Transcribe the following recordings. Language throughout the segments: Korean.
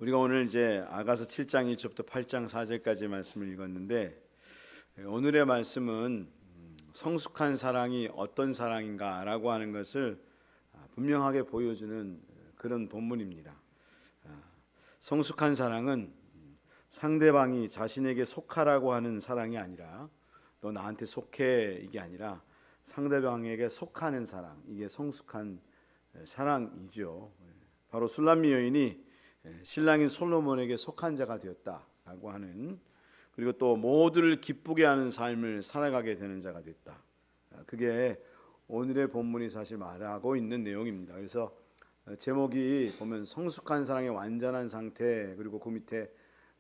우리가 오늘 이제 아가서 7장 1절부터 8장 4절까지 말씀을 읽었는데, 오늘의 말씀은 성숙한 사랑이 어떤 사랑인가라고 하는 것을 분명하게 보여주는 그런 본문입니다. 성숙한 사랑은 상대방이 자신에게 속하라고 하는 사랑이 아니라, 너 나한테 속해 이게 아니라 상대방에게 속하는 사랑, 이게 성숙한 사랑이죠. 바로 술람미 여인이 신랑인 솔로몬에게 속한 자가 되었다라고 하는, 그리고 또 모두를 기쁘게 하는 삶을 살아가게 되는 자가 됐다. 그게 오늘의 본문이 사실 말하고 있는 내용입니다. 그래서 제목이 보면 성숙한 사랑의 완전한 상태, 그리고 그 밑에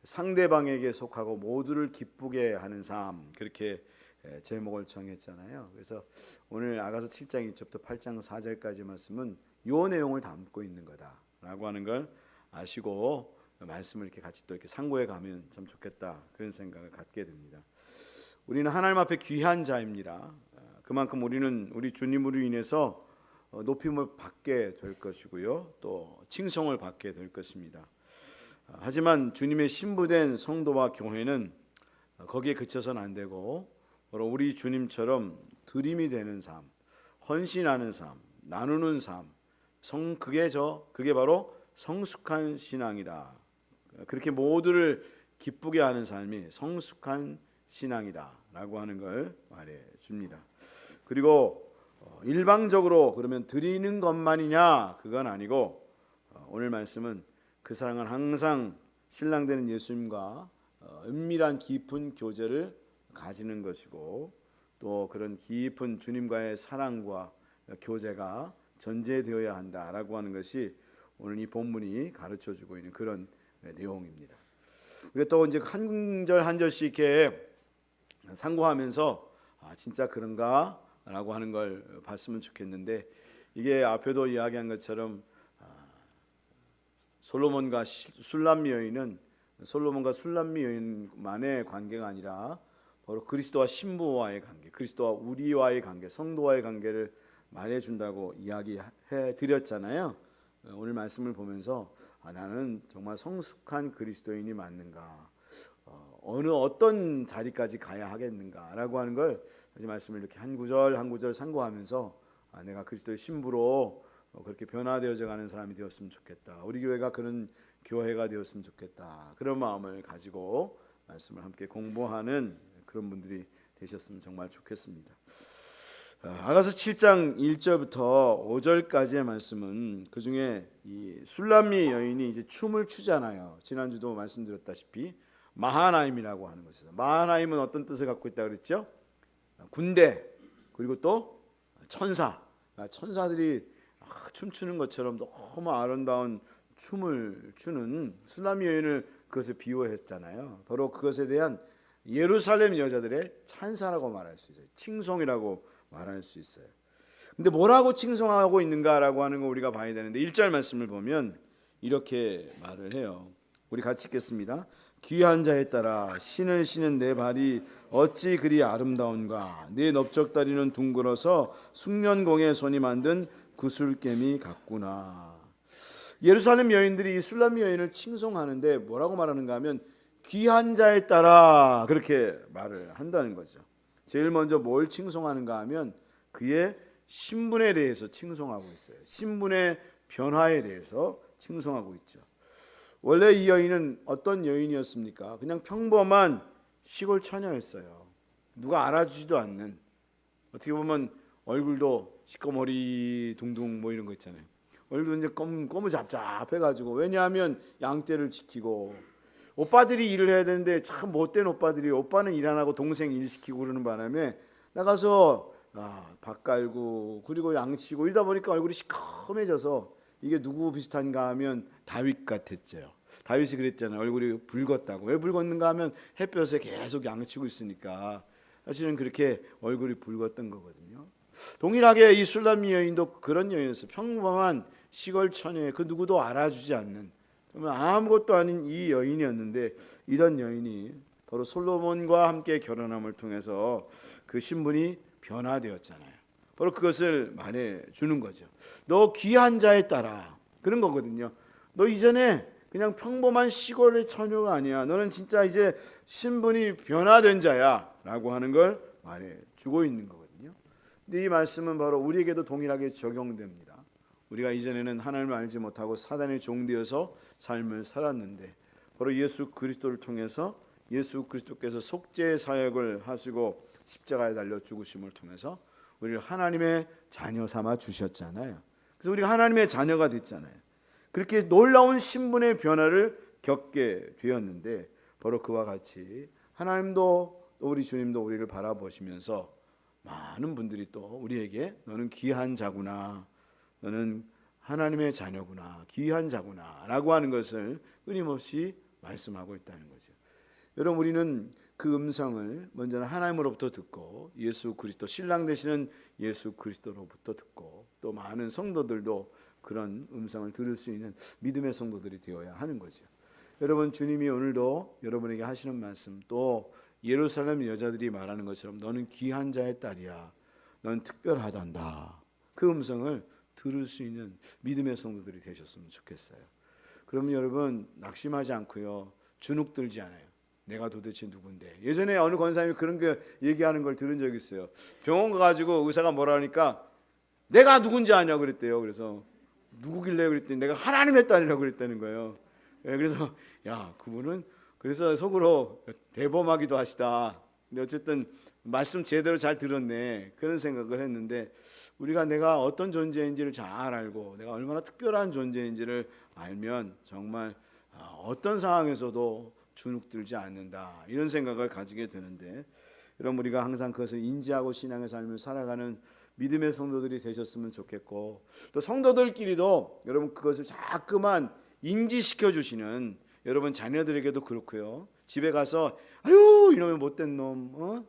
상대방에게 속하고 모두를 기쁘게 하는 삶, 그렇게 제목을 정했잖아요. 그래서 오늘 아가서 7장 1절부터 8장 4절까지 말씀은 이 내용을 담고 있는 거다라고 하는 걸 아시고 말씀을 이렇게 같이 또 이렇게 상고해 가면 참 좋겠다, 그런 생각을 갖게 됩니다. 우리는 하나님 앞에 귀한 자입니다. 그만큼 우리는 우리 주님으로 인해서 높임을 받게 될 것이고요, 또 칭송을 받게 될 것입니다. 하지만 주님의 신부된 성도와 교회는 거기에 그쳐서는 안 되고, 바로 우리 주님처럼 드림이 되는 삶, 헌신하는 삶, 나누는 삶, 그게 바로 성숙한 신앙이다. 그렇게 모두를 기쁘게 하는 삶이 성숙한 신앙이다라고 하는 걸 말해 줍니다. 그리고 일방적으로 그러면 드리는 것만이냐, 그건 아니고, 오늘 말씀은 그 사랑은 항상 신랑 되는 예수님과 은밀한 깊은 교제를 가지는 것이고, 또 그런 깊은 주님과의 사랑과 교제가 전제되어야 한다라고 하는 것이 오늘 이 본문이 가르쳐주고 있는 그런 내용입니다. 우리가 또 이제 한 절 한 절씩 이렇게 상고하면서 진짜 그런가라고 하는 걸 봤으면 좋겠는데, 이게 앞에도 이야기한 것처럼 솔로몬과 술람미 여인은 솔로몬과 술람미 여인만의 관계가 아니라 바로 그리스도와 신부와의 관계, 그리스도와 우리와의 관계, 성도와의 관계를 말해준다고 이야기해 드렸잖아요. 오늘 말씀을 보면서 나는 정말 성숙한 그리스도인이 맞는가, 어떤 자리까지 가야 하겠는가라고 하는 걸 다시 말씀을 이렇게 한 구절 한 구절 상고하면서 내가 그리스도의 신부로 그렇게 변화되어져 가는 사람이 되었으면 좋겠다, 우리 교회가 그런 교회가 되었으면 좋겠다, 그런 마음을 가지고 말씀을 함께 공부하는 그런 분들이 되셨으면 정말 좋겠습니다. 아가서 7장 1절부터 5절까지의 말씀은 그중에 이 술람미 여인이 이제 춤을 추잖아요. 지난주도 말씀드렸다시피 마하나임이라고 하는 것이죠. 마하나임은 어떤 뜻을 갖고 있다 그랬죠? 군대, 그리고 또 천사. 천사들이 춤추는 것처럼 너무 아름다운 춤을 추는 술람미 여인을 그것을 비유했잖아요. 바로 그것에 대한 예루살렘 여자들의 찬사라고 말할 수 있어요. 칭송이라고 말할 수 있어요. 근데 뭐라고 칭송하고 있는가라고 하는 거 우리가 봐야 되는데, 1절 말씀을 보면 이렇게 말을 해요. 우리 같이 읽겠습니다. 귀한 자에 따라 신을 신은 내 발이 어찌 그리 아름다운가, 내 넓적다리는 둥글어서 숙련공의 손이 만든 구슬개미 같구나. 예루살렘 여인들이 이 술람미 여인을 칭송하는데 뭐라고 말하는가 하면 귀한 자에 따라, 그렇게 말을 한다는 거죠. 제일 먼저 뭘 칭송하는가 하면 그의 신분에 대해서 칭송하고 있어요. 신분의 변화에 대해서 칭송하고 있죠. 원래 이 여인은 어떤 여인이었습니까? 그냥 평범한 시골 처녀였어요. 누가 알아주지도 않는, 어떻게 보면 얼굴도 시꺼머리 둥둥 뭐 이런 거 있잖아요. 얼굴도 이제 꼬무잡잡해가지고, 왜냐하면 양떼를 지키고, 오빠들이 일을 해야 되는데 참 못된 오빠들이, 오빠는 일 안 하고 동생 일 시키고 그러는 바람에 나가서 밥 깔고 그리고 양치고 이러다 보니까 얼굴이 시커매져서, 이게 누구 비슷한가 하면 다윗 같았죠. 다윗이 그랬잖아요. 얼굴이 붉었다고. 왜 붉었는가 하면 햇볕에 계속 양치고 있으니까 사실은 그렇게 얼굴이 붉었던 거거든요. 동일하게 이 술람미 여인도 그런 여인이었어요. 평범한 시골 처녀에 그 누구도 알아주지 않는, 정말 아무것도 아닌 이 여인이었는데, 이런 여인이 바로 솔로몬과 함께 결혼함을 통해서 그 신분이 변화되었잖아요. 바로 그것을 말해 주는 거죠. 너 귀한 자에 따라, 그런 거거든요. 너 이전에 그냥 평범한 시골의 처녀가 아니야. 너는 진짜 이제 신분이 변화된 자야 라고 하는 걸 말해주고 있는 거거든요. 근데 이 말씀은 바로 우리에게도 동일하게 적용됩니다. 우리가 이전에는 하나님을 알지 못하고 사단의 종되어서 삶을 살았는데 바로 예수 그리스도를 통해서 예수 그리스도께서 속죄 사역을 하시고 십자가에 달려 죽으심을 통해서 우리를 하나님의 자녀 삼아 주셨잖아요. 그래서 우리가 하나님의 자녀가 됐잖아요. 그렇게 놀라운 신분의 변화를 겪게 되었는데 바로 그와 같이 하나님도 우리 주님도 우리를 바라보시면서 많은 분들이 또 우리에게 너는 귀한 자구나, 너는 하나님의 자녀구나, 귀한 자구나 라고 하는 것을 끊임없이 말씀하고 있다는 거죠. 여러분, 우리는 그 음성을 먼저는 하나님으로부터 듣고 예수 그리스도 신랑 되시는 예수 그리스도로부터 듣고 또 많은 성도들도 그런 음성을 들을 수 있는 믿음의 성도들이 되어야 하는 거죠. 여러분, 주님이 오늘도 여러분에게 하시는 말씀, 또 예루살렘 여자들이 말하는 것처럼 너는 귀한 자의 딸이야, 넌 특별하단다, 그 음성을 들을 수 있는 믿음의 성도들이 되셨으면 좋겠어요. 그러면 여러분, 낙심하지 않고요, 주눅 들지 않아요. 내가 도대체 누군데? 예전에 어느 권사님이 그런 거 얘기하는 걸 들은 적이 있어요. 병원 가가지고 의사가 뭐라 하니까 내가 누군지 아냐고 그랬대요. 그래서 누구길래 그랬더니 내가 하나님의 딸이라고 그랬다는 거예요. 그래서 야, 그분은 그래서 속으로 대범하기도 하시다. 근데 어쨌든 말씀 제대로 잘 들었네, 그런 생각을 했는데, 우리가 내가 어떤 존재인지를 잘 알고 내가 얼마나 특별한 존재인지를 알면 정말 어떤 상황에서도 주눅들지 않는다, 이런 생각을 가지게 되는데, 여러분, 우리가 항상 그것을 인지하고 신앙의 삶을 살아가는 믿음의 성도들이 되셨으면 좋겠고, 또 성도들끼리도 여러분 그것을 자꾸만 인지시켜 주시는 여러분 자녀들에게도 그렇고요. 집에 가서 아유 이놈의 못된 놈,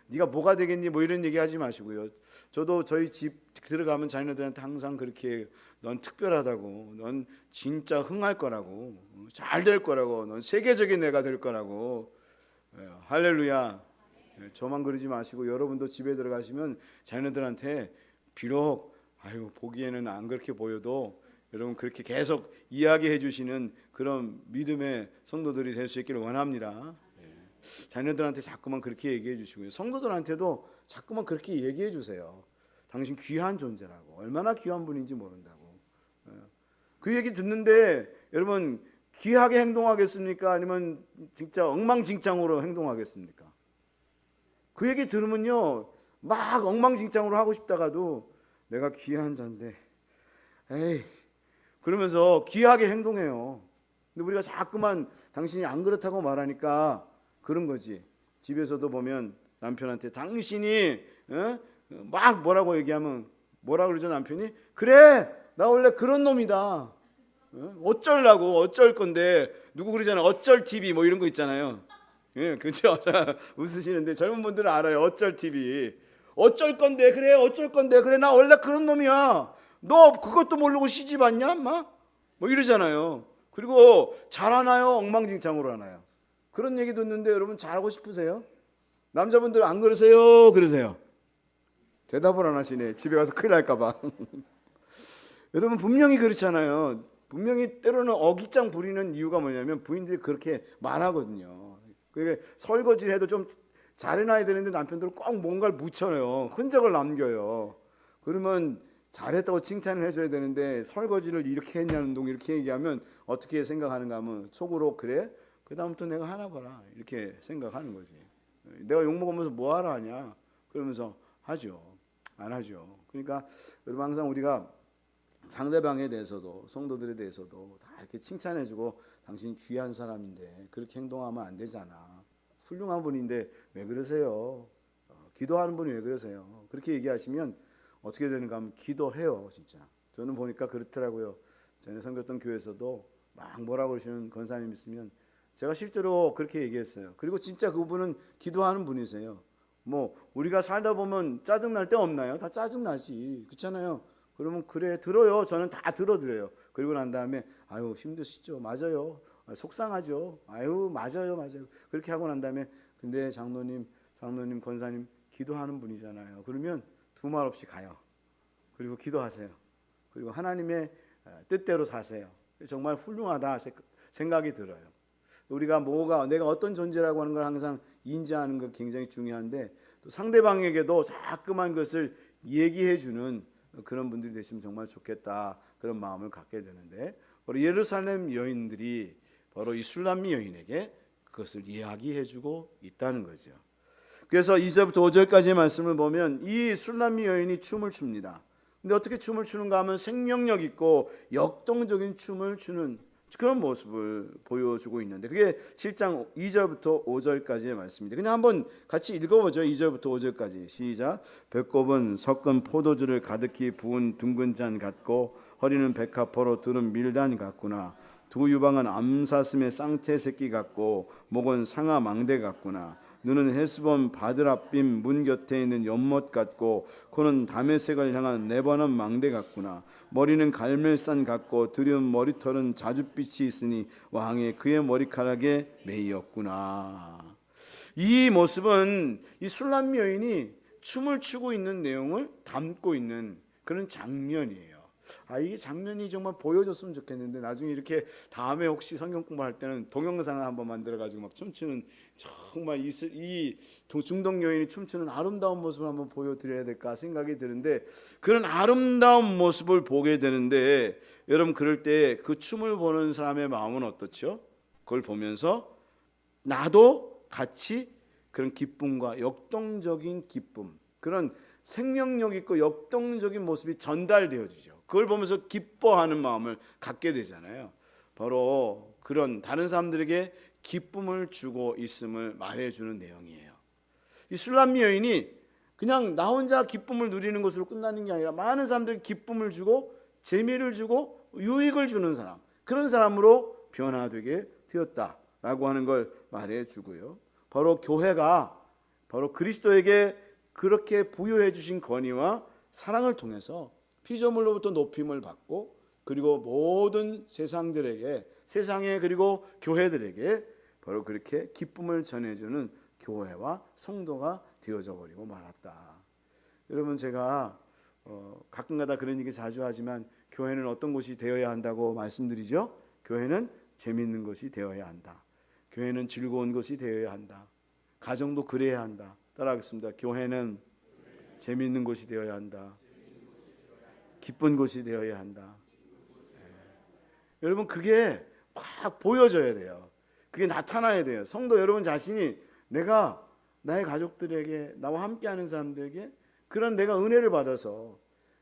네가 뭐가 되겠니, 뭐 이런 얘기하지 마시고요. 저도 저희 집 들어가면 자녀들한테 항상 그렇게, 넌 특별하다고, 넌 진짜 흥할 거라고, 잘 될 거라고, 넌 세계적인 애가 될 거라고. 할렐루야. 저만 그러지 마시고 여러분도 집에 들어가시면 자녀들한테 비록 아유 보기에는 안 그렇게 보여도 여러분 그렇게 계속 이야기해 주시는 그런 믿음의 성도들이 될 수 있기를 원합니다. 자녀들한테 자꾸만 그렇게 얘기해 주시고요, 성도들한테도 자꾸만 그렇게 얘기해 주세요. 당신 귀한 존재라고, 얼마나 귀한 분인지 모른다고. 그 얘기 듣는데 여러분 귀하게 행동하겠습니까? 아니면 진짜 엉망진창으로 행동하겠습니까? 그 얘기 들으면요, 막 엉망진창으로 하고 싶다가도 내가 귀한 자인데 에이 그러면서 귀하게 행동해요. 근데 우리가 자꾸만 당신이 안 그렇다고 말하니까 그런 거지. 집에서도 보면 남편한테 당신이 막 뭐라고 얘기하면 뭐라 그러죠 남편이? 그래 나 원래 그런 놈이다. 어쩌려고, 어쩔 건데. 누구 그러잖아요, 어쩔 TV 뭐 이런 거 있잖아요. 그렇죠? 웃으시는데 젊은 분들은 알아요. 어쩔 TV. 어쩔 건데, 그래 어쩔 건데, 그래 나 원래 그런 놈이야. 너 그것도 모르고 시집 왔냐? 뭐 이러잖아요. 그리고 잘하나요? 엉망진창으로 하나요? 그런 얘기 듣는데 여러분 잘하고 싶으세요? 남자분들 안 그러세요? 그러세요? 대답을 안 하시네. 집에 가서 큰일 날까 봐. 여러분 분명히 그렇잖아요. 분명히 때로는 어깃장 부리는 이유가 뭐냐면 부인들이 그렇게 말하거든요. 그게 설거지를 해도 좀 잘해놔야 되는데 남편들은 꼭 뭔가를 묻혀요. 흔적을 남겨요. 그러면 잘했다고 칭찬을 해줘야 되는데 설거지를 이렇게 했냐는 둥 이렇게 얘기하면 어떻게 생각하는가 하면 속으로 그래? 그 다음부터 내가 하나 봐라 이렇게 생각하는 거지. 내가 욕먹으면서 뭐하러 하냐 그러면서 하죠. 안 하죠. 그러니까 여러분 항상 우리가 상대방에 대해서도 성도들에 대해서도 다 이렇게 칭찬해주고 당신 귀한 사람인데 그렇게 행동하면 안 되잖아. 훌륭한 분인데 왜 그러세요? 기도하는 분이 왜 그러세요? 그렇게 얘기하시면 어떻게 되는가 하면 기도해요. 진짜 저는 보니까 그렇더라고요. 전에 섬겼던 교회에서도 막 뭐라고 그러시는 권사님 있으면 제가 실제로 그렇게 얘기했어요. 그리고 진짜 그분은 기도하는 분이세요. 뭐 우리가 살다 보면 짜증날 때 없나요? 다 짜증나지. 그렇잖아요. 그러면 그래 들어요. 저는 다 들어드려요. 그리고 난 다음에 아유 힘드시죠? 맞아요. 속상하죠? 아유 맞아요. 그렇게 하고 난 다음에 근데 장로님 권사님 기도하는 분이잖아요. 그러면 두 말 없이 가요. 그리고 기도하세요. 그리고 하나님의 뜻대로 사세요. 정말 훌륭하다 생각이 들어요. 우리가 내가 어떤 존재라고 하는 걸 항상 인지하는 거 굉장히 중요한데, 또 상대방에게도 자꾸만 그것을 얘기해 주는 그런 분들이 되시면 정말 좋겠다, 그런 마음을 갖게 되는데, 바로 예루살렘 여인들이 바로 이 술람미 여인에게 그것을 이야기해 주고 있다는 거죠. 그래서 2절부터 5절까지의 말씀을 보면 이 술람미 여인이 춤을 춥니다. 근데 어떻게 춤을 추는가 하면 생명력 있고 역동적인 춤을 추는 그런 모습을 보여주고 있는데, 그게 7장 2절부터 5절까지의 말씀입니다. 그냥 한번 같이 읽어보죠. 2절부터 5절까지 시작. 배꼽은 섞은 포도주를 가득히 부은 둥근 잔 같고 허리는 백합포로 두른 밀단 같구나. 두 유방은 암사슴의 쌍태 새끼 같고 목은 상아 망대 같구나. 눈은 헤스본 바드랍빔 문 곁에 있는 연못 같고 코는 다메섹을 향한 네번한 망대 같구나. 머리는 갈멜산 같고 드리운 머리털은 자줏빛이 있으니 왕의 그의 머리카락에 매이었구나. 이 모습은 이 술람미 여인이 춤을 추고 있는 내용을 담고 있는 그런 장면이에요. 이게 장면이 정말 보여줬으면 좋겠는데, 나중에 이렇게 다음에 혹시 성경 공부할 때는 동영상을 한번 만들어가지고 막 춤추는, 정말 이 중동 여인이 춤추는 아름다운 모습을 한번 보여드려야 될까 생각이 드는데, 그런 아름다운 모습을 보게 되는데, 여러분 그럴 때 그 춤을 보는 사람의 마음은 어떻죠? 그걸 보면서 나도 같이 그런 기쁨과 역동적인 기쁨, 그런 생명력 있고 역동적인 모습이 전달되어지죠. 그걸 보면서 기뻐하는 마음을 갖게 되잖아요. 바로 그런 다른 사람들에게 기쁨을 주고 있음을 말해주는 내용이에요. 이 술람미 여인이 그냥 나 혼자 기쁨을 누리는 것으로 끝나는 게 아니라 많은 사람들에게 기쁨을 주고 재미를 주고 유익을 주는 사람, 그런 사람으로 변화되게 되었다라고 하는 걸 말해주고요. 바로 교회가 바로 그리스도에게 그렇게 부여해 주신 권위와 사랑을 통해서 피조물로부터 높임을 받고, 그리고 모든 세상에 그리고 교회들에게 바로 그렇게 기쁨을 전해주는 교회와 성도가 되어져 버리고 말았다. 여러분, 제가 가끔가다 그런 얘기 자주 하지만 교회는 어떤 곳이 되어야 한다고 말씀드리죠? 교회는 재미있는 것이 되어야 한다. 교회는 즐거운 것이 되어야 한다. 가정도 그래야 한다. 따라하겠습니다. 교회는 재미있는 곳이 되어야 한다. 기쁜 곳이 되어야 한다. 여러분, 그게 확 보여져야 돼요. 그게 나타나야 돼요. 성도 여러분 자신이 내가 나의 가족들에게, 나와 함께하는 사람들에게 그런 내가 은혜를 받아서,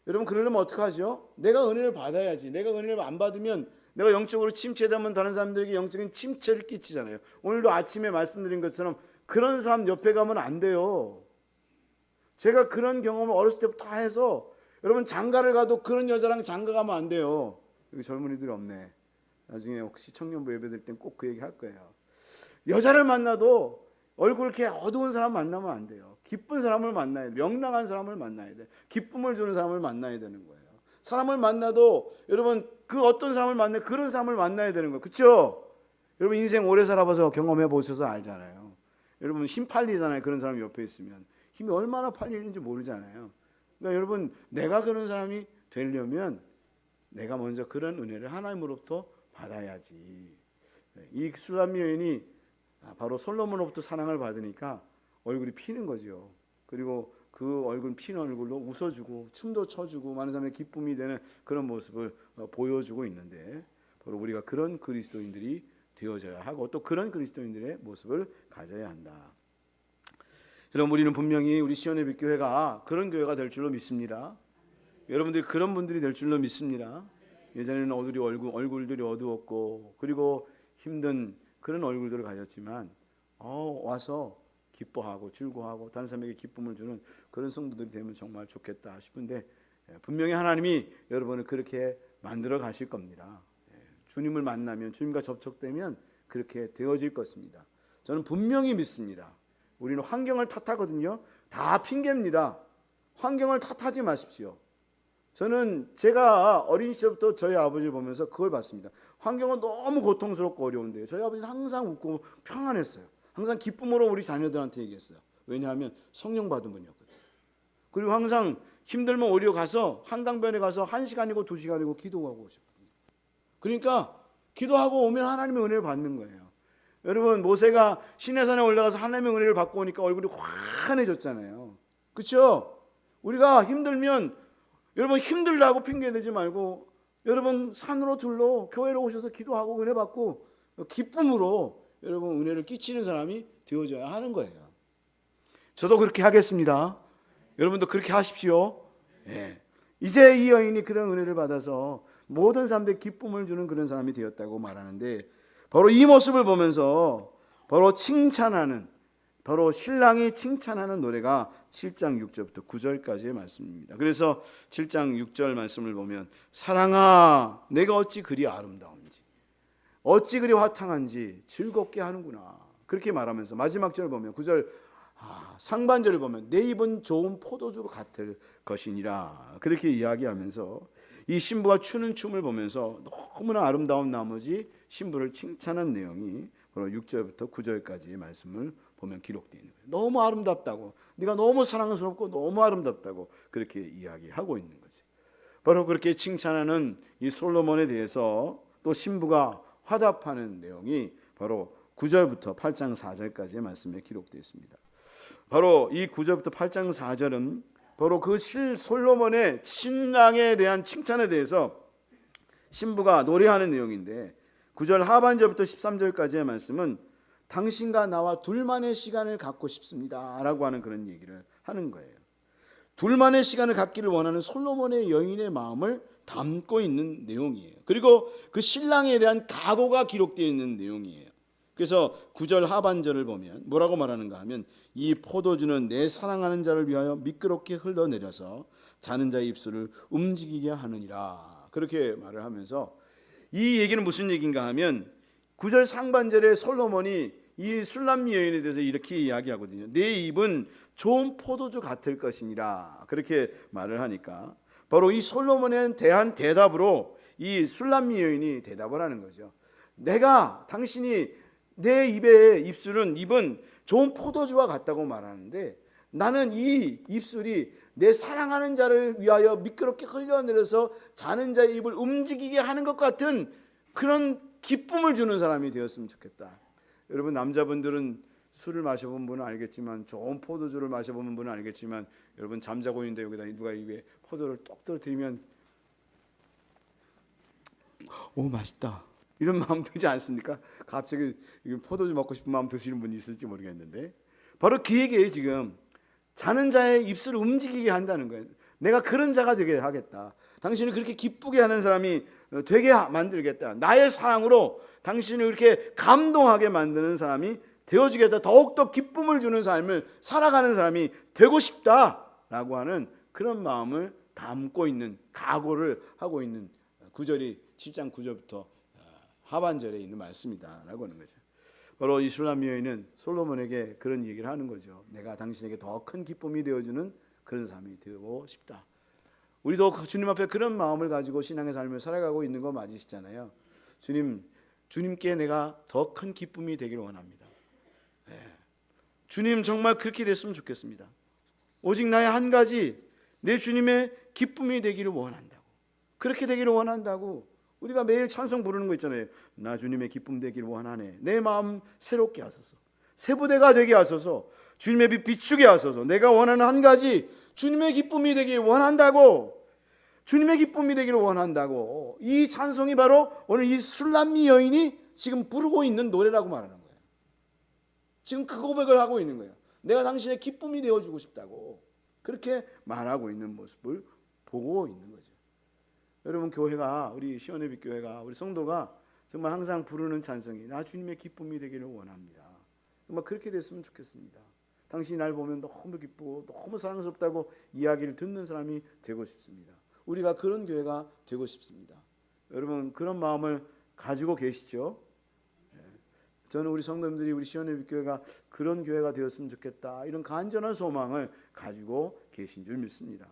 여러분 그러려면 어떻게 하죠? 내가 은혜를 받아야지. 내가 은혜를 안 받으면 내가 영적으로 침체되면 다른 사람들에게 영적인 침체를 끼치잖아요. 오늘도 아침에 말씀드린 것처럼 그런 사람 옆에 가면 안 돼요. 제가 그런 경험을 어렸을 때부터 다 해서, 여러분 장가를 가도 그런 여자랑 장가 가면 안 돼요. 여기 젊은이들이 없네. 나중에 혹시 청년부 예배 드릴 땐 꼭 그 얘기 할 거예요. 여자를 만나도 얼굴 이렇게 어두운 사람 만나면 안 돼요. 기쁜 사람을 만나야 돼. 명랑한 사람을 만나야 돼. 기쁨을 주는 사람을 만나야 되는 거예요. 사람을 만나도 여러분 그 어떤 사람을 만나요? 그런 사람을 만나야 되는 거예요. 그렇죠? 여러분 인생 오래 살아봐서 경험해 보셔서 알잖아요. 여러분 힘 팔리잖아요. 그런 사람이 옆에 있으면 힘이 얼마나 팔리는지 모르잖아요. 그러니까 여러분 내가 그런 사람이 되려면 내가 먼저 그런 은혜를 하나님으로부터 받아야지. 이 술람미 여인이 바로 솔로몬으로부터 사랑을 받으니까 얼굴이 피는 거죠. 그리고 그 얼굴 피는 얼굴로 웃어주고 춤도 춰주고 많은 사람의 기쁨이 되는 그런 모습을 보여주고 있는데, 바로 우리가 그런 그리스도인들이 되어져야 하고 또 그런 그리스도인들의 모습을 가져야 한다. 여러분, 우리는 분명히 우리 시온의 빛교회가 그런 교회가 될 줄로 믿습니다. 여러분들이 그런 분들이 될 줄로 믿습니다. 예전에는 얼굴들이 어두웠고 그리고 힘든 그런 얼굴들을 가졌지만 와서 기뻐하고 즐거워하고 다른 사람에게 기쁨을 주는 그런 성도들이 되면 정말 좋겠다 싶은데, 분명히 하나님이 여러분을 그렇게 만들어 가실 겁니다. 주님을 만나면, 주님과 접촉되면 그렇게 되어질 것입니다. 저는 분명히 믿습니다. 우리는 환경을 탓하거든요. 다 핑계입니다. 환경을 탓하지 마십시오. 저는 제가 어린 시절부터 저희 아버지를 보면서 그걸 봤습니다. 환경은 너무 고통스럽고 어려운데 저희 아버지는 항상 웃고 평안했어요. 항상 기쁨으로 우리 자녀들한테 얘기했어요. 왜냐하면 성령 받은 분이었거든요. 그리고 항상 힘들면 오히려 가서 한강변에 가서 1시간이고 2시간이고 기도하고 싶어요. 그러니까 기도하고 오면 하나님의 은혜를 받는 거예요. 여러분, 모세가 시내산에 올라가서 하나님의 은혜를 받고 오니까 얼굴이 환해졌잖아요. 그렇죠? 우리가 힘들면 여러분 힘들다고 핑계대지 말고 여러분 산으로 들러 교회로 오셔서 기도하고 은혜 받고 기쁨으로 여러분 은혜를 끼치는 사람이 되어져야 하는 거예요. 저도 그렇게 하겠습니다. 여러분도 그렇게 하십시오. 네. 이제 이 여인이 그런 은혜를 받아서 모든 사람들에게 기쁨을 주는 그런 사람이 되었다고 말하는데, 바로 이 모습을 보면서 바로 칭찬하는, 바로 신랑이 칭찬하는 노래가 7장 6절부터 9절까지의 말씀입니다. 그래서 7장 6절 말씀을 보면 사랑아 내가 어찌 그리 아름다운지 어찌 그리 화창한지 즐겁게 하는구나, 그렇게 말하면서 마지막 절 보면 9절 상반절을 보면 내 입은 좋은 포도주 같을 것이니라, 그렇게 이야기하면서 이 신부가 추는 춤을 보면서 너무나 아름다운 나머지 신부를 칭찬한 내용이 바로 6절부터 9절까지의 말씀을 보면 기록되어 있는 거예요. 너무 아름답다고, 네가 너무 사랑스럽고 너무 아름답다고 그렇게 이야기하고 있는 거죠. 바로 그렇게 칭찬하는 이 솔로몬에 대해서 또 신부가 화답하는 내용이 바로 9절부터 8장 4절까지의 말씀에 기록되어 있습니다. 바로 이 9절부터 8장 4절은 바로 그 솔로몬의 신랑에 대한 칭찬에 대해서 신부가 노래하는 내용인데, 9절 하반절부터 13절까지의 말씀은 당신과 나와 둘만의 시간을 갖고 싶습니다 라고 하는 그런 얘기를 하는 거예요. 둘만의 시간을 갖기를 원하는 솔로몬의 여인의 마음을 담고 있는 내용이에요. 그리고 그 신랑에 대한 각오가 기록되어 있는 내용이에요. 그래서 9절 하반절을 보면 뭐라고 말하는가 하면 이 포도주는 내 사랑하는 자를 위하여 미끄럽게 흘러내려서 자는 자의 입술을 움직이게 하느니라, 그렇게 말을 하면서 이 얘기는 무슨 얘기인가 하면 9절 상반절에 솔로몬이 이 술람미 여인에 대해서 이렇게 이야기하거든요. 내 입은 좋은 포도주 같을 것이니라, 그렇게 말을 하니까 바로 이 솔로몬에 대한 대답으로 이 술람미 여인이 대답을 하는 거죠. 당신이 내 입은 좋은 포도주와 같다고 말하는데 나는 이 입술이 내 사랑하는 자를 위하여 미끄럽게 흘러내려서 자는 자의 입을 움직이게 하는 것 같은 그런 기쁨을 주는 사람이 되었으면 좋겠다. 여러분, 남자분들은 술을 마셔본 분은 알겠지만, 좋은 포도주를 마셔본 분은 알겠지만, 여러분 잠자고 있는데 여기다 누가 입에 포도를 똑 떨어뜨리면 오 맛있다 이런 마음 들지 않습니까? 갑자기 포도주 먹고 싶은 마음 드시는 분이 있을지 모르겠는데, 바로 그 얘기예요. 지금 자는 자의 입술을 움직이게 한다는 거예요. 내가 그런 자가 되게 하겠다. 당신을 그렇게 기쁘게 하는 사람이 되게 만들겠다. 나의 사랑으로 당신을 그렇게 감동하게 만드는 사람이 되어주겠다. 더욱더 기쁨을 주는 삶을 살아가는 사람이 되고 싶다라고 하는 그런 마음을 담고 있는, 각오를 하고 있는 9절이 7장 9절부터 하반절에 있는 말씀이다라고 하는 거죠. 바로 이 술람미 여인은 솔로몬에게 그런 얘기를 하는 거죠. 내가 당신에게 더 큰 기쁨이 되어주는 그런 삶이 되고 싶다. 우리도 주님 앞에 그런 마음을 가지고 신앙의 삶을 살아가고 있는 거 맞으시잖아요. 주님께 내가 더 큰 기쁨이 되기를 원합니다. 네. 주님 정말 그렇게 됐으면 좋겠습니다. 오직 나의 한 가지, 내 주님의 기쁨이 되기를 원한다고, 그렇게 되기를 원한다고 우리가 매일 찬송 부르는 거 있잖아요. 나 주님의 기쁨 되기를 원하네. 내 마음 새롭게 하소서, 새 부대가 되게 하소서, 주님의 빛 비추게 하소서. 내가 원하는 한 가지, 주님의 기쁨이 되기를 원한다고, 주님의 기쁨이 되기를 원한다고. 이 찬송이 바로 오늘 이 술람미 여인이 지금 부르고 있는 노래라고 말하는 거예요. 지금 그 고백을 하고 있는 거예요. 내가 당신의 기쁨이 되어주고 싶다고 그렇게 말하고 있는 모습을 보고 있는 거죠. 여러분, 교회가, 우리 시온의 빛 교회가, 우리 성도가 정말 항상 부르는 찬송이 나 주님의 기쁨이 되기를 원합니다. 정말 그렇게 됐으면 좋겠습니다. 당신이 날 보면 너무 기쁘고 너무 사랑스럽다고 이야기를 듣는 사람이 되고 싶습니다. 우리가 그런 교회가 되고 싶습니다. 여러분, 그런 마음을 가지고 계시죠? 저는 우리 성도님들이 우리 시온의 빛 교회가 그런 교회가 되었으면 좋겠다, 이런 간절한 소망을 가지고 계신 줄 믿습니다.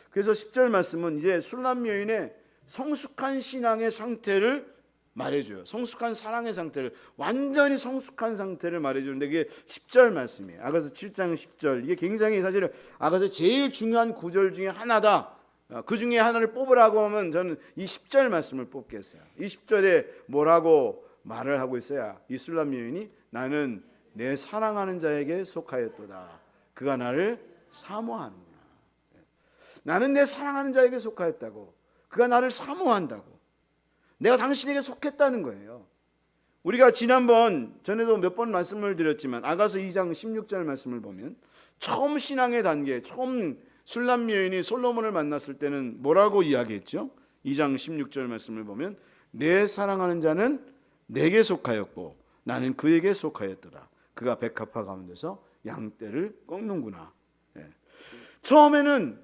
그래서 10절 말씀은 이제 술람미 여인의 성숙한 신앙의 상태를 말해줘요. 성숙한 사랑의 상태를, 완전히 성숙한 상태를 말해주는데 그게 10절 말씀이에요. 아가서 7장 10절. 이게 굉장히 사실 아가서 제일 중요한 구절 중에 하나다, 그 중에 하나를 뽑으라고 하면 저는 이 10절 말씀을 뽑겠어요. 이 10절에 뭐라고 말을 하고 있어야 이 술람 여인이 나는 내 사랑하는 자에게 속하였도다. 그가 나를 사모하는구나. 나는 내 사랑하는 자에게 속하였다고. 그가 나를 사모한다고. 내가 당신에게 속했다는 거예요. 우리가 지난번 전에도 몇 번 말씀을 드렸지만 아가서 2장 16절 말씀을 보면 처음 신앙의 단계, 처음 술람 여인이 솔로몬을 만났을 때는 뭐라고 이야기했죠? 2장 16절 말씀을 보면 내 사랑하는 자는 내게 속하였고 나는 그에게 속하였더라. 그가 백합화 가운데서 양떼를 꺾는구나. 처음에는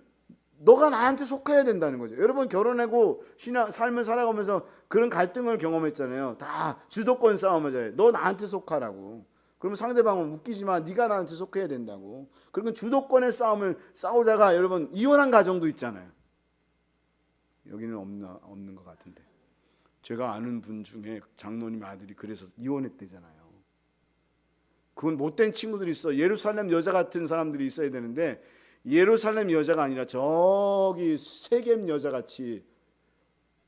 너가 나한테 속해야 된다는 거죠. 여러분 결혼하고 삶을 살아가면서 그런 갈등을 경험했잖아요. 다 주도권 싸움하잖아요. 너 나한테 속하라고. 그러면 상대방은 웃기지 마. 네가 나한테 속해야 된다고. 그러면 주도권의 싸움을 싸우다가 여러분 이혼한 가정도 있잖아요. 여기는 없는 것 같은데. 제가 아는 분 중에 장로님 아들이 그래서 이혼했대잖아요. 그건 못된 친구들이 있어. 예루살렘 여자 같은 사람들이 있어야 되는데 예루살렘 여자가 아니라 저기 세겜 여자같이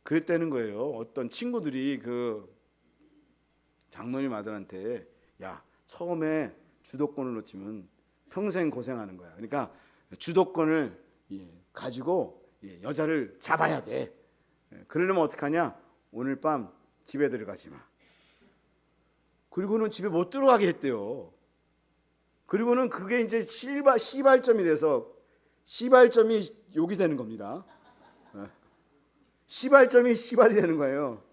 그랬다는 거예요. 어떤 친구들이 그 장로님 아들한테 야 처음에 주도권을 놓치면 평생 고생하는 거야. 그러니까 주도권을 가지고 여자를 잡아야 돼. 그러려면 어떡하냐? 오늘 밤 집에 들어가지 마. 그리고는 집에 못 들어가게 했대요. 그리고는 그게 이제 시발점이 돼서 시발점이 욕이 되는 겁니다. 시발점이 시발이 되는 거예요.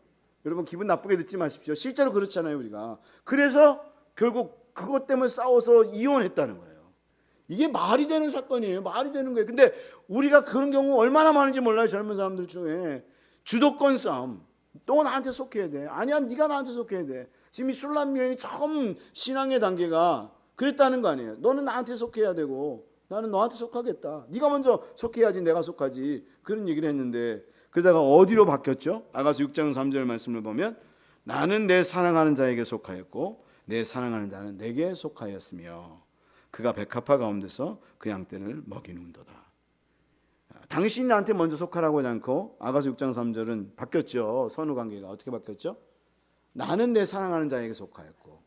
여러분 기분 나쁘게 듣지 마십시오. 실제로 그렇잖아요 우리가. 그래서 결국 그것 때문에 싸워서 이혼했다는 거예요. 이게 말이 되는 사건이에요. 말이 되는 거예요. 근데 우리가 그런 경우 얼마나 많은지 몰라요. 젊은 사람들 중에. 주도권 싸움. 너 나한테 속해야 돼. 아니야 네가 나한테 속해야 돼. 지금 이 술람 여인이 처음 신앙의 단계가 그랬다는 거 아니에요. 너는 나한테 속해야 되고 나는 너한테 속하겠다. 네가 먼저 속해야지 내가 속하지. 그런 얘기를 했는데 그러다가 어디로 바뀌었죠? 아가서 6장 3절 말씀을 보면 나는 내 사랑하는 자에게 속하였고 내 사랑하는 자는 내게 속하였으며 그가 백합화 가운데서 그 양떼를 먹이는도다. 당신이 나한테 먼저 속하라고 하지 않고 아가서 6장 3절은 바뀌었죠. 선후관계가 어떻게 바뀌었죠? 나는 내 사랑하는 자에게 속하였고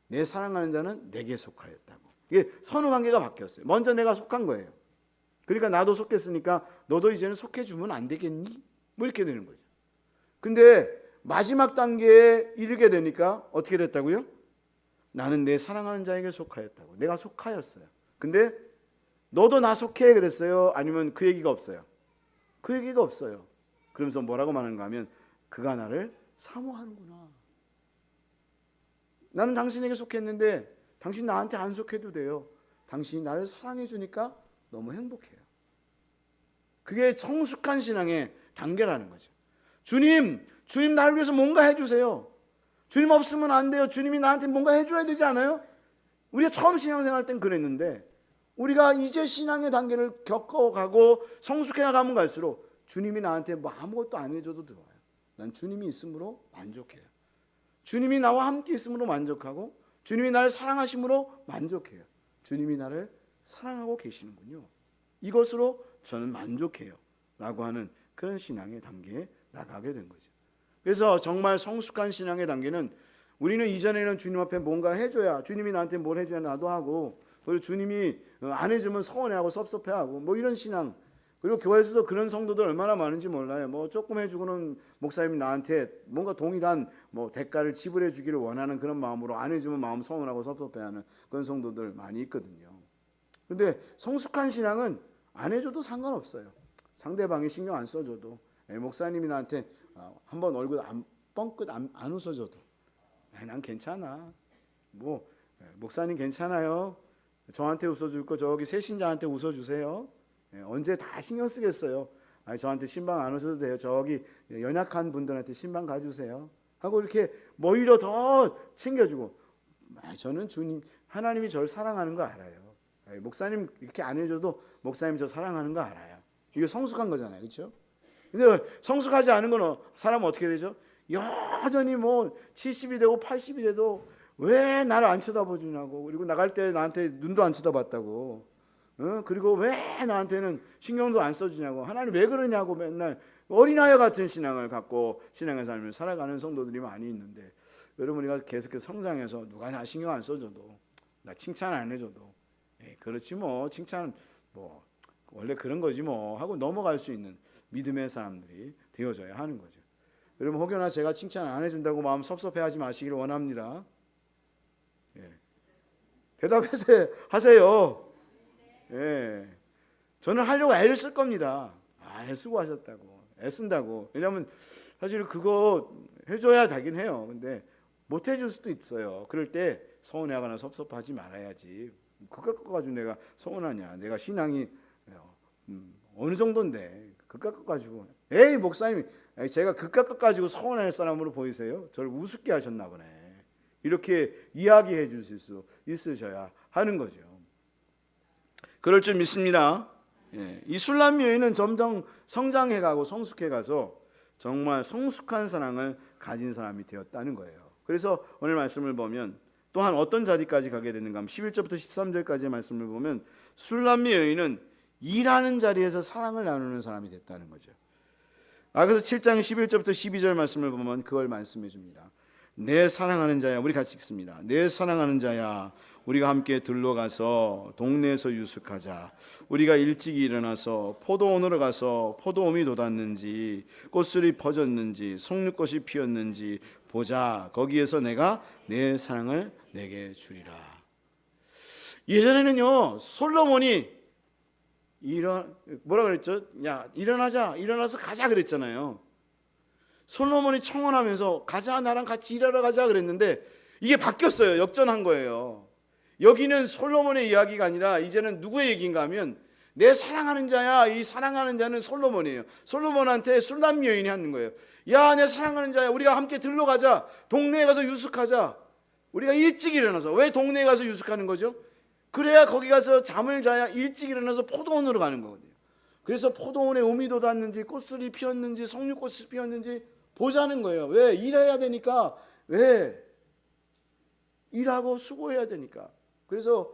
내 사랑하는 자는 내게 속하였다고. 이게 선후관계가 바뀌었어요. 먼저 내가 속한 거예요. 그러니까 나도 속했으니까 너도 이제는 속해주면 안 되겠니? 뭐 이렇게 되는 거죠. 근데 마지막 단계에 이르게 되니까 어떻게 됐다고요? 나는 내 사랑하는 자에게 속하였다고. 내가 속하였어요. 근데 너도 나 속해 그랬어요? 아니면 그 얘기가 없어요? 그 얘기가 없어요. 그러면서 뭐라고 말하는가 하면 그가 나를 사모하는구나. 나는 당신에게 속했는데 당신 나한테 안 속해도 돼요. 당신이 나를 사랑해 주니까 너무 행복해요. 그게 성숙한 신앙의 단계라는 거죠. 주님 나를 위해서 뭔가 해주세요. 주님 없으면 안 돼요. 주님이 나한테 뭔가 해줘야 되지 않아요? 우리가 처음 신앙생활 땐 그랬는데 우리가 이제 신앙의 단계를 겪어가고 성숙해 나가면 갈수록 주님이 나한테 뭐 아무것도 안 해줘도 좋아요. 난 주님이 있으므로 만족해요. 주님이 나와 함께 있으므로 만족하고 주님이 나를 사랑하심으로 만족해요. 주님이 나를 사랑하고 계시는군요. 이것으로 저는 만족해요 라고 하는 그런 신앙의 단계에 나가게 된 거죠. 그래서 정말 성숙한 신앙의 단계는 우리는 이전에는 주님 앞에 뭔가 해줘야 주님이 나한테 뭘 해줘야 나도 하고 그리고 주님이 안 해주면 서운해하고 섭섭해하고 뭐 이런 신앙. 그리고 교회에서도 그런 성도들 얼마나 많은지 몰라요. 뭐 조금 해주고는 목사님이 나한테 뭔가 동일한 뭐 대가를 지불해 주기를 원하는 그런 마음으로 안 해주면 마음 서운하고 섭섭해하는 그런 성도들 많이 있거든요. 근데 성숙한 신앙은 안 해줘도 상관없어요. 상대방이 신경 안 써줘도 목사님이 나한테 한번 얼굴 뻥끗 안 웃어줘도 난 괜찮아. 뭐 목사님 괜찮아요. 저한테 웃어줄 거 저기 새신자한테 웃어주세요. 언제 다 신경 쓰겠어요. 아니 저한테 신방 안 오셔도 돼요. 저기 연약한 분들한테 신방 가주세요. 하고 이렇게 오히려 더 챙겨주고 저는 주님 하나님이 저를 사랑하는 거 알아요. 목사님 이렇게 안 해줘도 목사님 저 사랑하는 거 알아요. 이게 성숙한 거잖아요. 그렇죠? 근데 성숙하지 않은 건 사람은 어떻게 되죠? 여전히 뭐 70이 되고 80이 돼도 왜 나를 안 쳐다보주냐고 그리고 나갈 때 나한테 눈도 안 쳐다봤다고 그리고 왜 나한테는 신경도 안 써주냐고, 하나님 왜 그러냐고 맨날 어린아이 같은 신앙을 갖고 신앙의 삶을 살아가는 성도들이 많이 있는데, 여러분 우리가 계속해서 성장해서 누가 나 신경 안 써줘도, 나 칭찬 안 해줘도 그렇지 뭐, 칭찬 뭐 원래 그런 거지 뭐 하고 넘어갈 수 있는 믿음의 사람들이 되어져야 하는 거죠. 여러분 혹여나 제가 칭찬 안 해준다고 마음 섭섭해하지 마시기를 원합니다. 대답하세요. 저는 하려고 애를 쓸 겁니다. 애쓰고 애쓴다고. 왜냐하면 사실 그거 해줘야 되긴 해요. 근데 못 해줄 수도 있어요. 그럴 때 서운해하거나 섭섭하지 말아야지. 그것 가지고 내가 서운하냐? 내가 신앙이 어느 정도인데 그것 가지고, 에이 목사님이 제가 그것 가지고 서운할 사람으로 보이세요? 저를 우습게 하셨나 보네. 이렇게 이야기해 주실 수 있으셔야 하는 거죠. 그럴 줄 믿습니다. 이 술람 여인은 점점 성장해가고 성숙해가서 정말 성숙한 사랑을 가진 사람이 되었다는 거예요. 그래서 오늘 말씀을 보면 또한 어떤 자리까지 가게 되는가 하면 11절부터 13절까지의 말씀을 보면 술람 여인은 일하는 자리에서 사랑을 나누는 사람이 됐다는 거죠. 그래서 7장 11절부터 12절 말씀을 보면 그걸 말씀해 줍니다. 내 사랑하는 자야, 우리 같이 읽습니다. 내 사랑하는 자야, 우리가 함께 들러가서 동네에서 유숙하자. 우리가 일찍 일어나서 포도원으로 가서 포도옴이 돋았는지 꽃술이 퍼졌는지 송잎꽃이 피었는지 보자. 거기에서 내가 내 사랑을 내게 주리라. 예전에는요, 솔로몬이 뭐라 그랬죠? 야, 일어나서 가자 그랬잖아요. 솔로몬이 청혼하면서 가자, 나랑 같이 일하러 가자 그랬는데 이게 바뀌었어요. 역전한 거예요. 여기는 솔로몬의 이야기가 아니라 이제는 누구의 얘기인가 하면 내 사랑하는 자야. 이 사랑하는 자는 솔로몬이에요. 솔로몬한테 술람 여인이 하는 거예요. 야, 내 사랑하는 자야, 우리가 함께 들러가자. 동네에 가서 유숙하자. 우리가 일찍 일어나서. 왜 동네에 가서 유숙하는 거죠? 그래야 거기 가서 잠을 자야 일찍 일어나서 포도원으로 가는 거거든요. 그래서 포도원에 우미 돋았는지 꽃술이 피었는지 석류꽃이 피었는지 보자는 거예요. 왜? 일해야 되니까. 왜? 일하고 수고해야 되니까. 그래서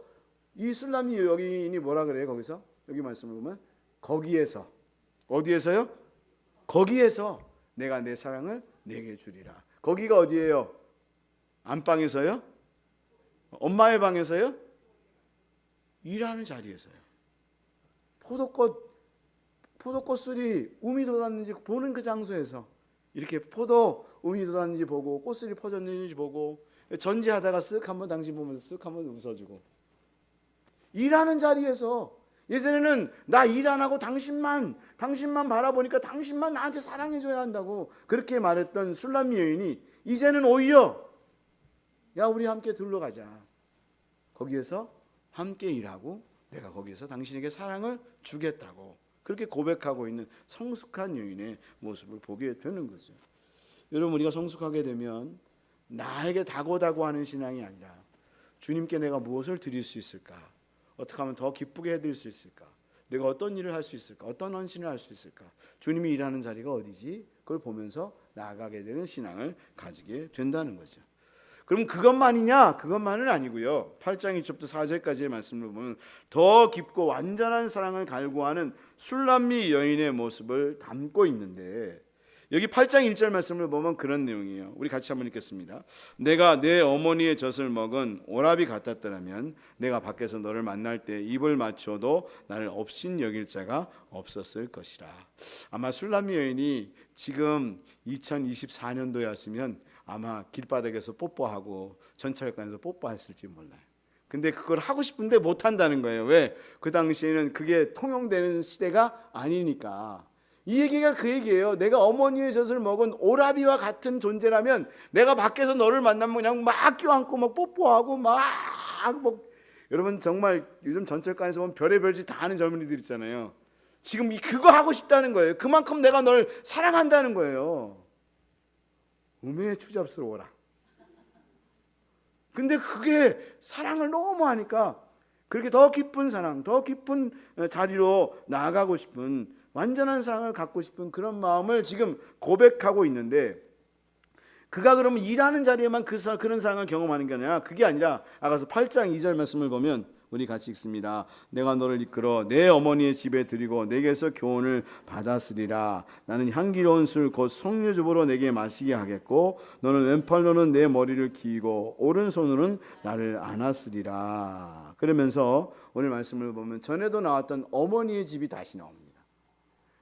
이 술람 여인이 뭐라 그래요? 거기서 여기 말씀을 보면 거기에서, 어디에서요? 거기에서 내가 내 사랑을 내게 주리라. 거기가 어디예요? 안방에서요? 엄마의 방에서요? 일하는 자리에서요. 포도꽃술이 우미 돋았는지 보는 그 장소에서 이렇게 포도 우미 돋았는지 보고 꽃술이 퍼졌는지 보고 전지하다가 쓱 한번 당신 보면서 쓱 한번 웃어주고 일하는 자리에서. 예전에는 나 일 안 하고 당신만 바라보니까 당신만 나한테 사랑해줘야 한다고 그렇게 말했던 술람 여인이 이제는 오히려 야, 우리 함께 들러가자. 거기에서 함께 일하고 내가 거기에서 당신에게 사랑을 주겠다고 그렇게 고백하고 있는 성숙한 여인의 모습을 보게 되는 거죠. 여러분, 우리가 성숙하게 되면 나에게 다고다고 하는 신앙이 아니라 주님께 내가 무엇을 드릴 수 있을까? 어떻게 하면 더 기쁘게 해드릴 수 있을까? 내가 어떤 일을 할 수 있을까? 어떤 헌신을 할 수 있을까? 주님이 일하는 자리가 어디지? 그걸 보면서 나아가게 되는 신앙을 가지게 된다는 거죠. 그럼 그것만이냐? 그것만은 아니고요. 8장 2절부터 4절까지의 말씀을 보면 더 깊고 완전한 사랑을 갈구하는 술람미 여인의 모습을 담고 있는데, 여기 8장 1절 말씀을 보면 그런 내용이에요. 우리 같이 한번 읽겠습니다. 내가 내 어머니의 젖을 먹은 오라비 같았더라면 내가 밖에서 너를 만날 때 입을 맞춰도 나를 업신 여길 자가 없었을 것이라. 아마 술람미 여인이 지금 2024년도였으면 아마 길바닥에서 뽀뽀하고 전철관에서 뽀뽀했을지 몰라요. 근데 그걸 하고 싶은데 못한다는 거예요. 왜? 그 당시에는 그게 통용되는 시대가 아니니까. 이 얘기가 그 얘기예요. 내가 어머니의 젖을 먹은 오라비와 같은 존재라면 내가 밖에서 너를 만나면 그냥 막 껴안고 막 뽀뽀하고 막 여러분 정말 요즘 전철관에서 보면 별의별 짓 다 하는 젊은이들 있잖아요. 지금 그거 하고 싶다는 거예요. 그만큼 내가 널 사랑한다는 거예요. 음에 추잡스러워라. 근데 그게 사랑을 너무 하니까 그렇게 더 깊은 사랑, 더 깊은 자리로 나아가고 싶은, 완전한 사랑을 갖고 싶은 그런 마음을 지금 고백하고 있는데, 그가 그러면 일하는 자리에만 그런 사랑을 경험하는 게 아니라 그게 아니라 아까서 8장 2절 말씀을 보면 우리 같이 읽습니다. 내가 너를 이끌어 내 어머니의 집에 들이고 내게서 교훈을 받았으리라. 나는 향기로운 술 곧 석류즙으로 내게 마시게 하겠고 너는 왼팔로는 내 머리를 기이고 오른손으로는 나를 안았으리라. 그러면서 오늘 말씀을 보면 전에도 나왔던 어머니의 집이 다시 나옵니다.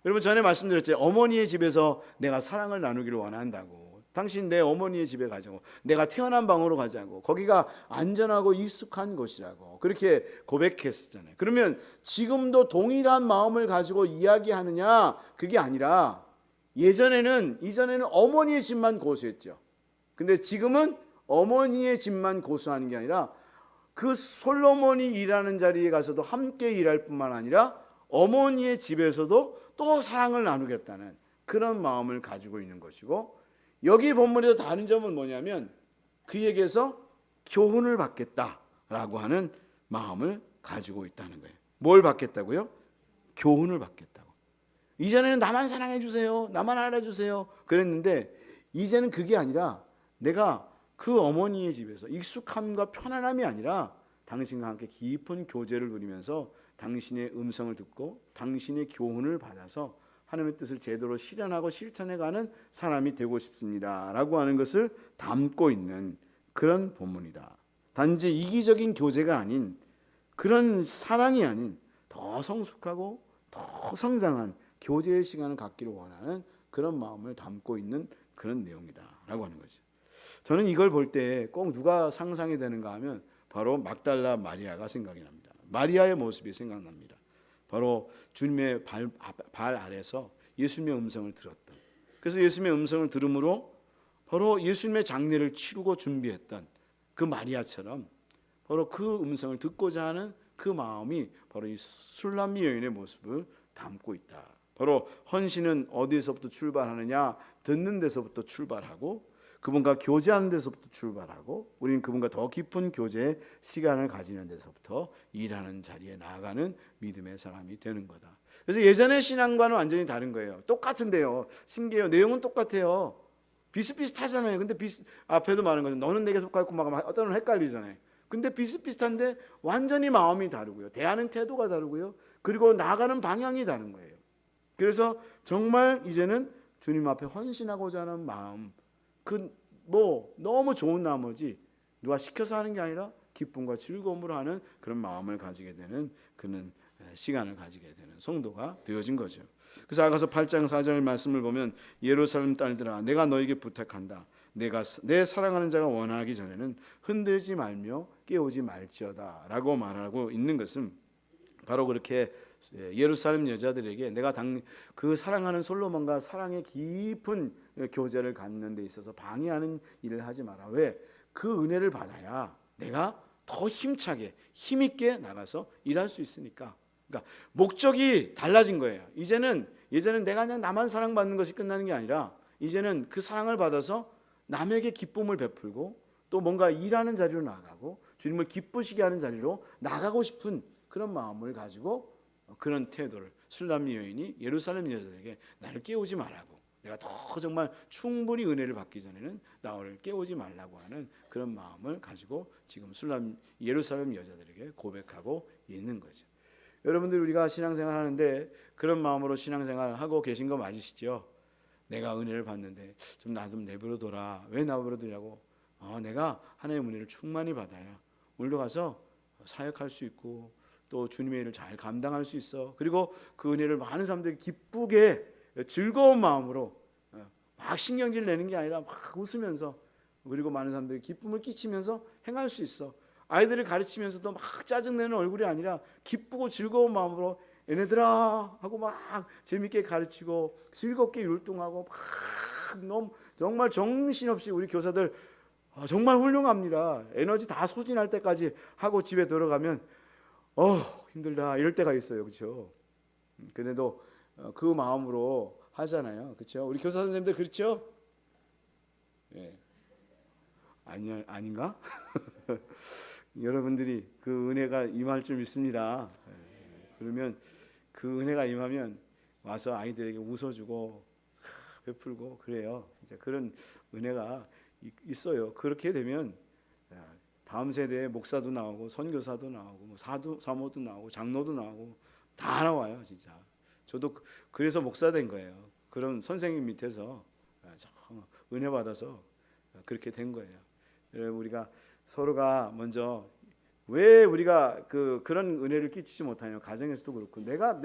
여러분, 전에 말씀드렸죠. 어머니의 집에서 내가 사랑을 나누기를 원한다고. 당신 내 어머니의 집에 가자고. 내가 태어난 방으로 가자고. 거기가 안전하고 익숙한 곳이라고. 그렇게 고백했었잖아요. 그러면 지금도 동일한 마음을 가지고 이야기하느냐? 그게 아니라 이전에는 어머니의 집만 고수했죠. 근데 지금은 어머니의 집만 고수하는 게 아니라 그 솔로몬이 일하는 자리에 가서도 함께 일할 뿐만 아니라 어머니의 집에서도 또 사랑을 나누겠다는 그런 마음을 가지고 있는 것이고, 여기 본문에서 다른 점은 뭐냐면 그에게서 교훈을 받겠다라고 하는 마음을 가지고 있다는 거예요. 뭘 받겠다고요? 교훈을 받겠다고. 이전에는 나만 사랑해 주세요, 나만 알아주세요 그랬는데 이제는 그게 아니라 내가 그 어머니의 집에서 익숙함과 편안함이 아니라 당신과 함께 깊은 교제를 누리면서 당신의 음성을 듣고 당신의 교훈을 받아서 하나님의 뜻을 제대로 실현하고 실천해가는 사람이 되고 싶습니다 라고 하는 것을 담고 있는 그런 본문이다. 단지 이기적인 교제가 아닌, 그런 사랑이 아닌 더 성숙하고 더 성장한 교제의 시간을 갖기를 원하는 그런 마음을 담고 있는 그런 내용이다 라고 하는 거죠. 저는 이걸 볼 때 꼭 누가 상상이 되는가 하면 바로 막달라 마리아가 생각이 납니다. 마리아의 모습이 생각납니다. 바로 주님의 발 아래서 예수님의 음성을 들었던, 그래서 예수님의 음성을 들음으로 바로 예수님의 장례를 치르고 준비했던 그 마리아처럼 바로 그 음성을 듣고자 하는 그 마음이 바로 이 술람미 여인의 모습을 담고 있다. 바로 헌신은 어디에서부터 출발하느냐? 듣는 데서부터 출발하고 그분과 교제하는 데서부터 출발하고 우리는 그분과 더 깊은 교제의 시간을 가지는 데서부터 일하는 자리에 나아가는 믿음의 사람이 되는 거다. 그래서 예전의 신앙과는 완전히 다른 거예요. 똑같은데요. 신기해요. 내용은 똑같아요. 비슷비슷하잖아요. 근데 앞에도 말한 거죠. 너는 내게 속하였고 막 어떤 헷갈리잖아요. 근데 비슷비슷한데 완전히 마음이 다르고요. 대하는 태도가 다르고요. 그리고 나가는 방향이 다른 거예요. 그래서 정말 이제는 주님 앞에 헌신하고자 하는 마음, 너무 좋은 나머지 누가 시켜서 하는 게 아니라 기쁨과 즐거움으로 하는 그런 마음을 가지게 되는 그런 시간을 가지게 되는 성도가 되어진 거죠. 그래서 아가서 8장 4절 말씀을 보면 예루살렘 딸들아 내가 너에게 부탁한다. 내가 내 사랑하는 자가 원하기 전에는 흔들지 말며 깨우지 말지어다 라고 말하고 있는 것은 바로 그렇게 예루살렘 여자들에게 내가 그 사랑하는 솔로몬과 사랑의 깊은 교제를 갖는 데 있어서 방해하는 일을 하지 마라. 왜? 그 은혜를 받아야 내가 더 힘차게 힘있게 나가서 일할 수 있으니까. 그러니까 목적이 달라진 거예요. 예전에는 내가 그냥 나만 사랑받는 것이 끝나는 게 아니라 이제는 그 사랑을 받아서 남에게 기쁨을 베풀고 또 뭔가 일하는 자리로 나가고 주님을 기쁘시게 하는 자리로 나가고 싶은 그런 마음을 가지고 그런 태도를 술람미 여인이 예루살렘 여자들에게 나를 깨우지 말라고, 내가 더 정말 충분히 은혜를 받기 전에는 나를 깨우지 말라고 하는 그런 마음을 가지고 지금 예루살렘 여자들에게 고백하고 있는 거죠. 여러분들 우리가 신앙생활 하는데 그런 마음으로 신앙생활 하고 계신 거 맞으시죠? 내가 은혜를 받는데 좀 나 좀 내버려둬라. 왜 내버려두냐고. 내가 하나님의 은혜를 충만히 받아야 오늘도 가서 사역할 수 있고 또 주님의 일을 잘 감당할 수 있어. 그리고 그 은혜를 많은 사람들이 기쁘게 즐거운 마음으로 막 신경질 내는 게 아니라 막 웃으면서 그리고 많은 사람들이 기쁨을 끼치면서 행할 수 있어. 아이들을 가르치면서도 막 짜증내는 얼굴이 아니라 기쁘고 즐거운 마음으로 얘네들아 하고 막 재밌게 가르치고 즐겁게 율동하고 막 너무 정말 정신없이 우리 교사들 정말 훌륭합니다. 에너지 다 소진할 때까지 하고 집에 들어가면 힘들다 이럴 때가 있어요. 그렇죠? 근데도 그 마음으로 하잖아요. 그렇죠? 우리 교사 선생님들 그렇죠? 예. 아닌가? 여러분들이 그 은혜가 임할 줄 믿습니다. 그러면 그 은혜가 임하면 와서 아이들에게 웃어주고 베풀고 그래요. 진짜 그런 은혜가 있어요. 그렇게 되면 다음 세대에 목사도 나오고 선교사도 나오고 뭐 사도 사모도 나오고 장로도 나오고 다 나와요 진짜. 저도 그래서 목사 된 거예요. 그런 선생님 밑에서 은혜 받아서 그렇게 된 거예요. 우리가 서로가 먼저 왜 우리가 그런 은혜를 끼치지 못하냐, 가정에서도 그렇고 내가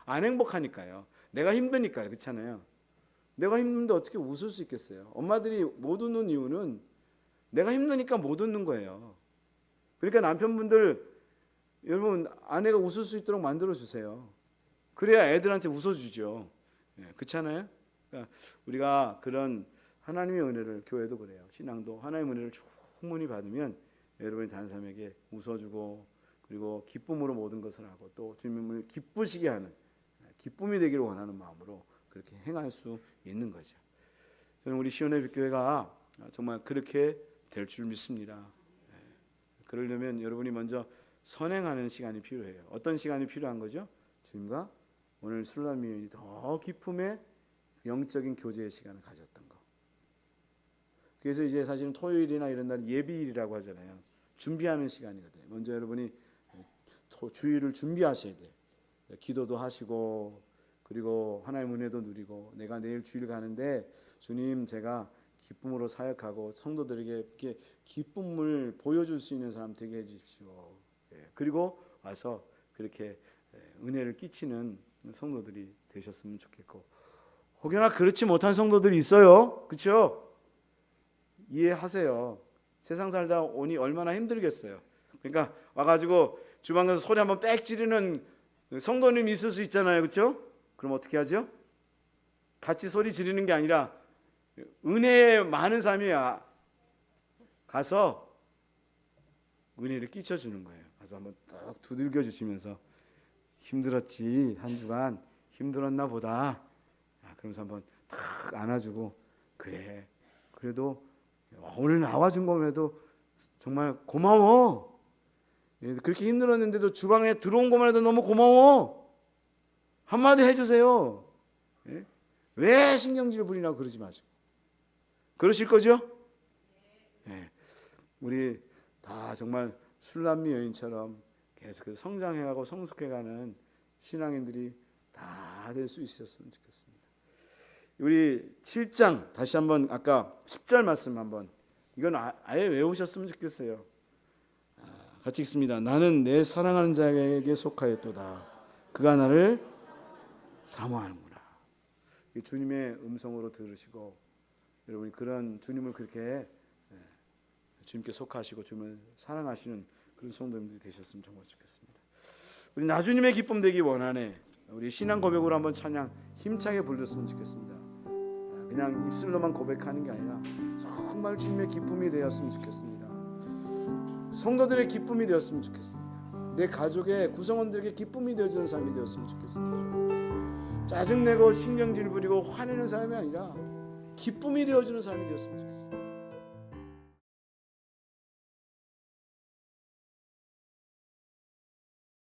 안 행복하니까요. 내가 힘드니까요. 그렇잖아요. 내가 힘든데 어떻게 웃을 수 있겠어요? 엄마들이 못 웃는 이유는 내가 힘드니까 못 웃는 거예요. 그러니까 남편분들, 여러분 아내가 웃을 수 있도록 만들어 주세요. 그래야 애들한테 웃어주죠. 그렇잖아요. 그러니까 우리가 그런 하나님의 은혜를, 교회도 그래요. 신앙도 하나님의 은혜를 충분히 받으면 여러분이 다른 사람에게 웃어주고, 그리고 기쁨으로 모든 것을 하고, 또 주님을 기쁘시게 하는, 기쁨이 되기를 원하는 마음으로 그렇게 행할 수 있는 거죠. 저는 우리 시온의 교회가 정말 그렇게 될 줄 믿습니다. 그러려면 여러분이 먼저 선행하는 시간이 필요해요. 어떤 시간이 필요한 거죠? 주님과 오늘 술람미연이 더 기쁨의 영적인 교제의 시간을 가졌던 거. 그래서 이제 사실은 토요일이나 이런 날 예비일이라고 하잖아요. 준비하는 시간이거든요. 먼저 여러분이 주일을 준비하셔야 돼요. 기도도 하시고, 그리고 하나님의 은혜도 누리고, 내가 내일 주일 가는데 주님 제가 기쁨으로 사역하고 성도들에게 이렇게 기쁨을 보여줄 수 있는 사람 되게 해주십시오. 그리고 와서 그렇게 은혜를 끼치는 성도들이 되셨으면 좋겠고, 혹여나 그렇지 못한 성도들이 있어요. 그렇죠? 이해하세요. 세상 살다 오니 얼마나 힘들겠어요. 그러니까 와가지고 주방 가서 소리 한번 빽 지르는 성도님이 있을 수 있잖아요. 그렇죠? 그럼 어떻게 하죠? 같이 소리 지르는 게 아니라 은혜에 많은 사람이 가서 은혜를 끼쳐주는 거예요. 가서 한번 딱 두들겨 주시면서 힘들었지, 한 주간 힘들었나 보다. 그러면서 한번 탁 안아주고, 그래 그래도 오늘 나와준 것만해도 정말 고마워. 그렇게 힘들었는데도 주방에 들어온 것만 해도 너무 고마워. 한마디 해주세요. 왜 신경질 부리냐고 그러지 마시고. 그러실 거죠? 우리 다 정말 술람미 여인처럼 계속해서 성장해가고 성숙해가는 신앙인들이 다 될 수 있으셨으면 좋겠습니다. 우리 7장 다시 한번 아까 10절 말씀 한번, 이건 아예 외우셨으면 좋겠어요. 같이 읽습니다. 나는 내 사랑하는 자에게 속하였도다. 그가 나를 사모하는구나. 주님의 음성으로 들으시고, 여러분이 그런 주님을 그렇게 주님께 속하시고 주님을 사랑하시는 그런 성도님들이 되셨으면 정말 좋겠습니다. 우리 나주님의 기쁨 되기 원하네. 우리 신앙 고백으로 한번 찬양 힘차게 불렀으면 좋겠습니다. 그냥 입술로만 고백하는 게 아니라 정말 주님의 기쁨이 되었으면 좋겠습니다. 성도들의 기쁨이 되었으면 좋겠습니다. 내 가족의 구성원들에게 기쁨이 되어주는 삶이 되었으면 좋겠습니다. 짜증내고 신경질 부리고 화내는 사람이 아니라 기쁨이 되어주는 삶이 되었으면 좋겠습니다.